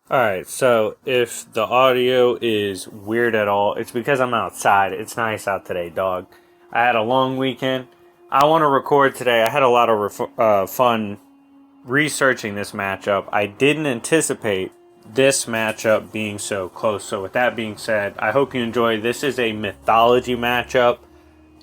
Alright, so if the audio is weird at all, it's because I'm outside. It's nice out today, dog. I had a long weekend. I want to record today. I had a lot of fun researching this matchup. I didn't anticipate this matchup being so close. So with that being said, I hope you enjoy. This is a mythology matchup.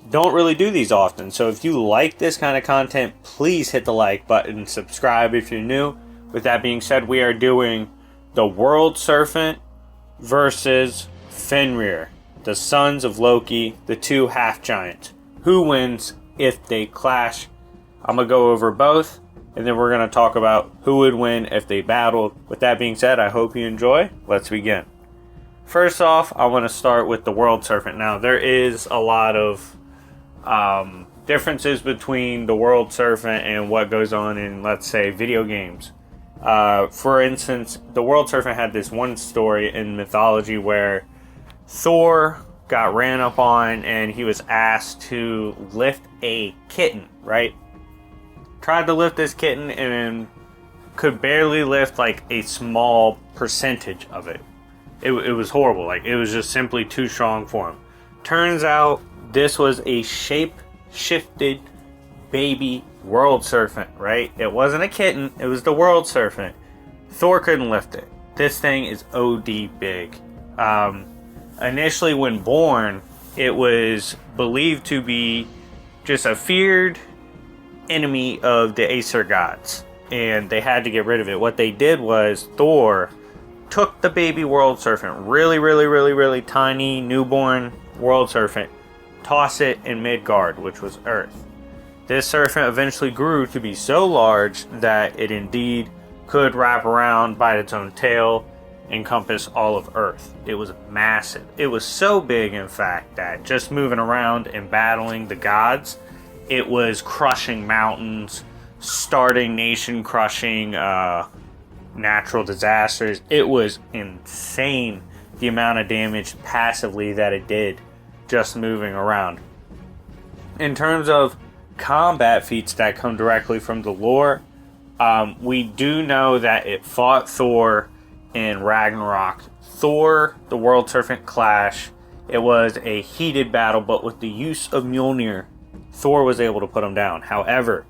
Don't really do these often. So if you like this kind of content, please hit the like button, subscribe if you're new. With that being said, we are doing the World Serpent versus Fenrir, the sons of Loki, the two half-giants. Who wins if they clash? I'm going to go over both, and then we're going to talk about who would win if they battled. With that being said, I hope you enjoy. Let's begin. First off, I want to start with the World Serpent. Now, there is a lot of differences between the World Serpent and what goes on in, let's say, video games. For instance, the World Serpent had this one story in mythology where Thor got ran up on and he was asked to lift a kitten, right? Tried to lift this kitten and could barely lift like a small percentage of it. It was horrible. Like, it was just simply too strong for him. Turns out this was a shape-shifted baby World Serpent, right? It wasn't a kitten, it was the World Serpent. Thor couldn't lift it. This thing is OD big. Initially when born, it was believed to be just a feared enemy of the Aesir gods, and they had to get rid of it. What they did was Thor took the baby World Serpent, really tiny newborn World Serpent, tossed it in Midgard, which was Earth. This serpent eventually grew to be so large that it indeed could wrap around, bite its own tail, encompass all of Earth. It was massive. It was so big, in fact, that just moving around and battling the gods, it was crushing mountains, starting nation-crushing natural disasters. It was insane, the amount of damage passively that it did just moving around. In terms of combat feats that come directly from the lore, we do know that it fought Thor in Ragnarok. Thor, the World Serpent clash. It was a heated battle, but with the use of Mjolnir, Thor was able to put him down. However,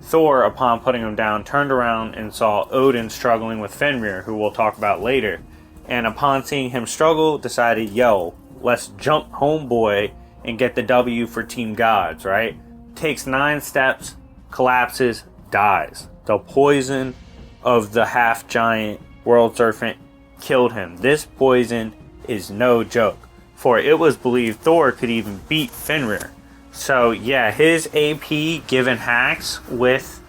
Thor, upon putting him down, turned around and saw Odin struggling with Fenrir, who we'll talk about later. And upon seeing him struggle, decided, yo, let's jump homeboy and get the W for Team Gods, right? Takes 9 steps, collapses, dies. The poison of the half-giant World Serpent killed him. This poison is no joke, for it was believed Thor could even beat Fenrir. So yeah, his AP given hacks with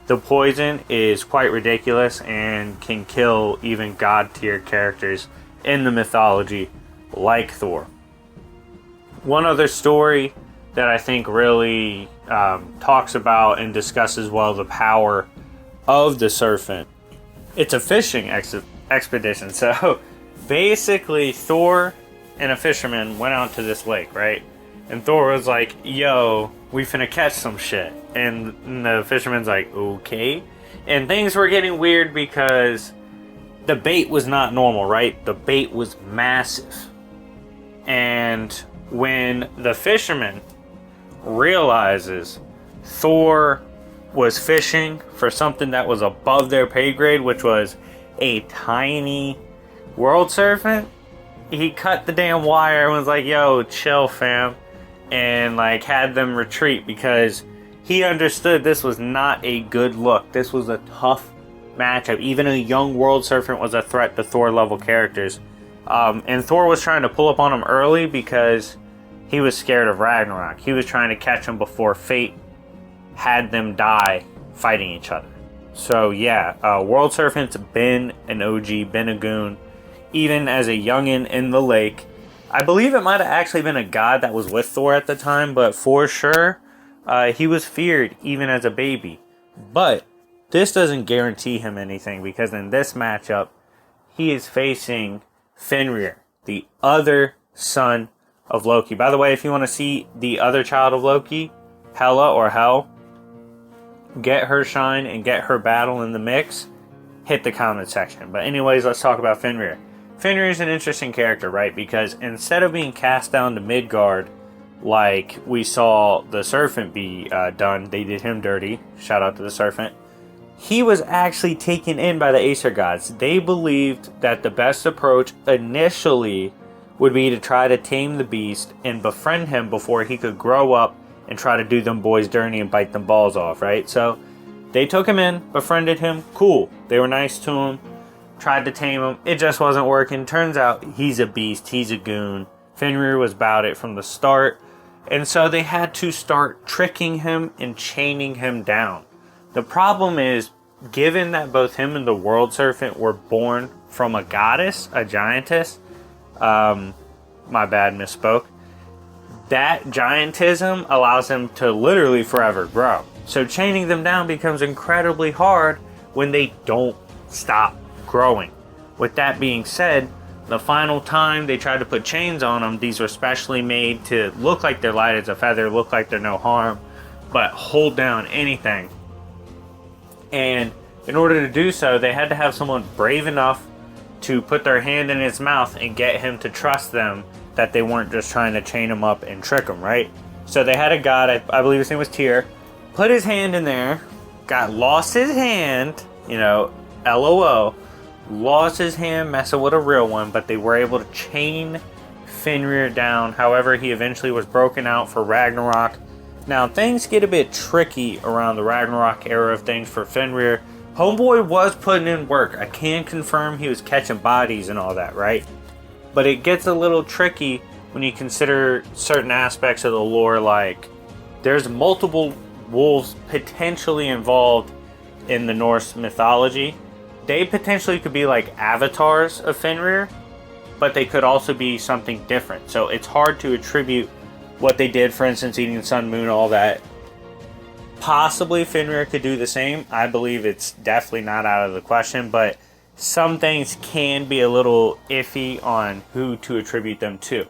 the poison is quite ridiculous and can kill even god-tier characters in the mythology like Thor. One other story that I think really talks about and discusses well the power of the serpent. It's a fishing expedition. So basically Thor and a fisherman went out to this lake, right? And Thor was like, yo, we finna catch some shit. And the fisherman's like, okay. And things were getting weird because the bait was not normal, right? The bait was massive. And when the fisherman realizes Thor was fishing for something that was above their pay grade, which was a tiny World Serpent, he cut the damn wire and was like, yo, chill fam, and like had them retreat because he understood this was not a good look. This was a tough matchup. Even a young World Serpent was a threat to Thor level characters. And Thor was trying to pull up on him early because he was scared of Ragnarok. He was trying to catch him before fate had them die fighting each other. So yeah, World Serpent's been an OG, been a goon, even as a youngin' in the lake. I believe it might have actually been a god that was with Thor at the time, but for sure, he was feared even as a baby. But this doesn't guarantee him anything, because in this matchup, he is facing Fenrir, the other son of Loki. By the way, if you want to see the other child of Loki, Hela or Hel, get her shine and get her battle in the mix. hit the comment section. But anyways, let's talk about Fenrir. Fenrir is an interesting character, right? Because instead of being cast down to Midgard, like we saw the Serpent be done, they did him dirty. Shout out to the Serpent. He was actually taken in by the Aesir gods. They believed that the best approach initially would be to try to tame the beast and befriend him before he could grow up and try to do them boys dirty and bite them balls off, right? So they took him in, befriended him, cool. They were nice to him, tried to tame him. It just wasn't working. Turns out he's a beast, he's a goon. Fenrir was about it from the start. And so they had to start tricking him and chaining him down. The problem is, given that both him and the World Serpent were born from a goddess, a giantess, my bad, misspoke, that giantism allows them to literally forever grow. So chaining them down becomes incredibly hard when they don't stop growing. With that being said, the final time they tried to put chains on them, these were specially made to look like they're light as a feather, look like they're no harm, but hold down anything. And in order to do so, they had to have someone brave enough to put their hand in his mouth and get him to trust them that they weren't just trying to chain him up and trick him, right? So they had a god, I believe his name was Tyr, put his hand in there, lost his hand, LOO, lost his hand messing with a real one, but they were able to chain Fenrir down. However, he eventually was broken out for Ragnarok. Now, things get a bit tricky around the Ragnarok era of things for Fenrir. Homeboy was putting in work. I can confirm he was catching bodies and all that, right? But it gets a little tricky when you consider certain aspects of the lore, like there's multiple wolves potentially involved in the Norse mythology. They potentially could be like avatars of Fenrir, but they could also be something different. So it's hard to attribute what they did, for instance, eating sun, moon, all that. Possibly Fenrir could do the same. I believe it's definitely not out of the question, but some things can be a little iffy on who to attribute them to.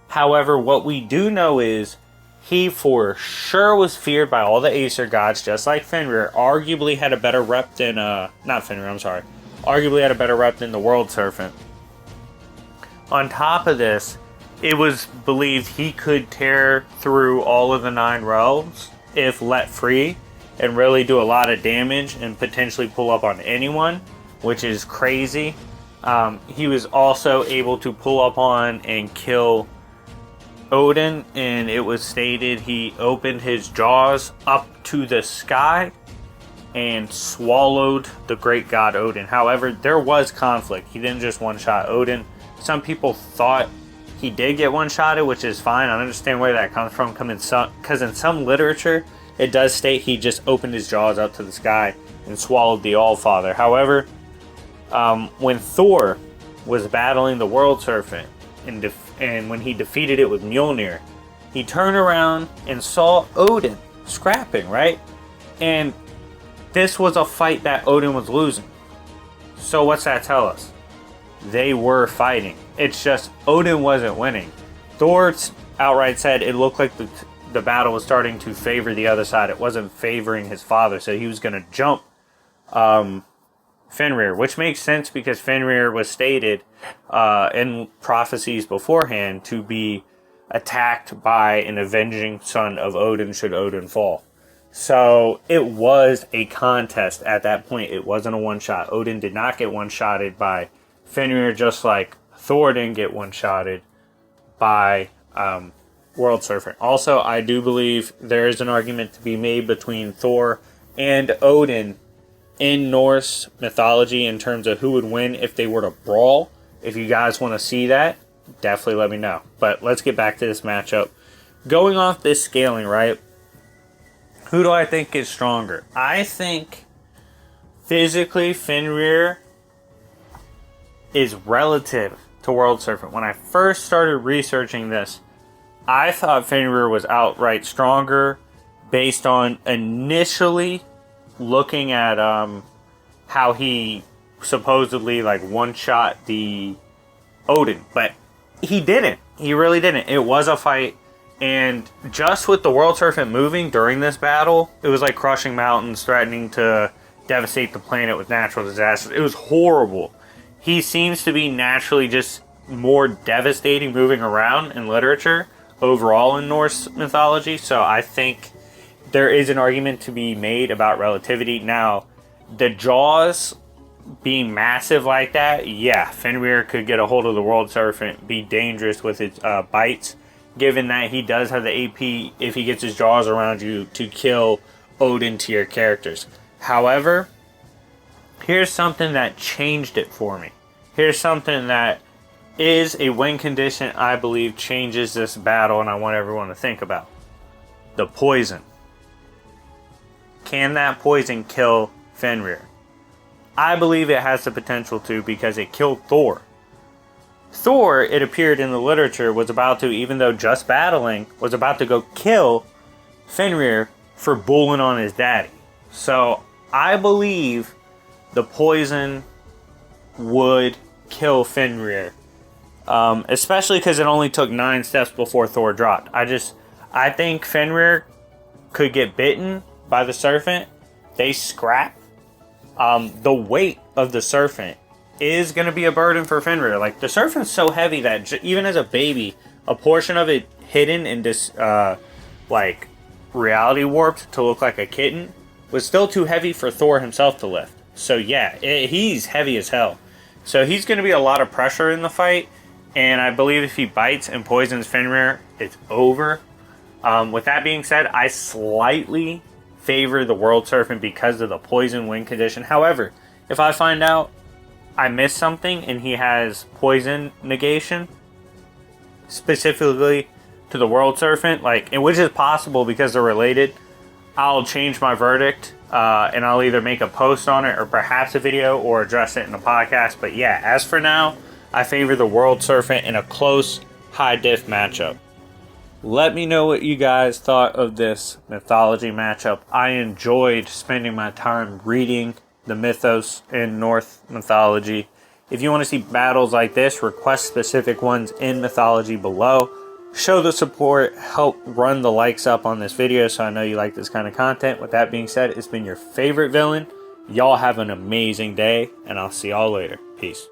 However, what we do know is he for sure was feared by all the Aesir gods, just like Fenrir. Arguably had a better rep than, arguably had a better rep than the World Serpent. On top of this, it was believed he could tear through all of the 9 realms if let free and really do a lot of damage and potentially pull up on anyone, which is crazy. He was also able to pull up on and kill Odin, and it was stated he opened his jaws up to the sky and swallowed the great god Odin. However, there was conflict. He didn't just one-shot Odin. Some people thought he did get one-shotted, which is fine. I understand where that comes from, because in some literature, it does state he just opened his jaws up to the sky and swallowed the Allfather. However, when Thor was battling the World Serpent, and when he defeated it with Mjolnir, he turned around and saw Odin scrapping, right? And this was a fight that Odin was losing. So what's that tell us? They were fighting. It's just Odin wasn't winning. Thor outright said it looked like the battle was starting to favor the other side. It wasn't favoring his father, so he was going to jump Fenrir, which makes sense because Fenrir was stated in prophecies beforehand to be attacked by an avenging son of Odin should Odin fall. So it was a contest at that point. It wasn't a one-shot. Odin did not get one-shotted by Fenrir, just like Thor didn't get one-shotted by World Serpent. Also, I do believe there is an argument to be made between Thor and Odin in Norse mythology in terms of who would win if they were to brawl. If you guys want to see that, definitely let me know. But let's get back to this matchup. Going off this scaling, right? Who do I think is stronger? I think physically Fenrir is relative to World Serpent. When I first started researching this, I thought Fenrir was outright stronger based on initially looking at how he supposedly one-shot the Odin. But he didn't. He really didn't. It was a fight. And just with the World Serpent moving during this battle, it was like crushing mountains, threatening to devastate the planet with natural disasters. It was horrible. He seems to be naturally just more devastating moving around in literature overall in Norse mythology. So I think there is an argument to be made about relativity. Now, the jaws being massive like that, yeah, Fenrir could get a hold of the World Serpent, be dangerous with its bites, given that he does have the AP, if he gets his jaws around you, to kill Odin tier characters. However, here's something that changed it for me. Here's something that is a win condition I believe changes this battle, and I want everyone to think about. The poison. Can that poison kill Fenrir? I believe it has the potential to, because it killed Thor. Thor, it appeared in the literature, was about to, even though just battling, was about to go kill Fenrir for bullying on his daddy. So I believe the poison would kill Fenrir. Especially because it only took 9 steps before Thor dropped. I think Fenrir could get bitten by the serpent. They scrap. The weight of the serpent is going to be a burden for Fenrir. Like, the serpent's so heavy that even as a baby, a portion of it hidden in this, reality warped to look like a kitten was still too heavy for Thor himself to lift. So yeah, he's heavy as hell. So he's going to be a lot of pressure in the fight. And I believe if he bites and poisons Fenrir, it's over. With that being said, I slightly favor the World Serpent because of the poison win condition. However, if I find out I missed something and he has poison negation, specifically to the World Serpent, which is possible because they're related, I'll change my verdict, and I'll either make a post on it or perhaps a video or address it in a podcast. But yeah, as for now, I favor the World Serpent in a close, high diff matchup. Let me know what you guys thought of this mythology matchup. I enjoyed spending my time reading the mythos in Norse mythology. If you want to see battles like this, request specific ones in mythology below. Show the support, help run the likes up on this video so I know you like this kind of content. With that being said, it's been your favorite villain. Y'all have an amazing day, and I'll see y'all later. Peace.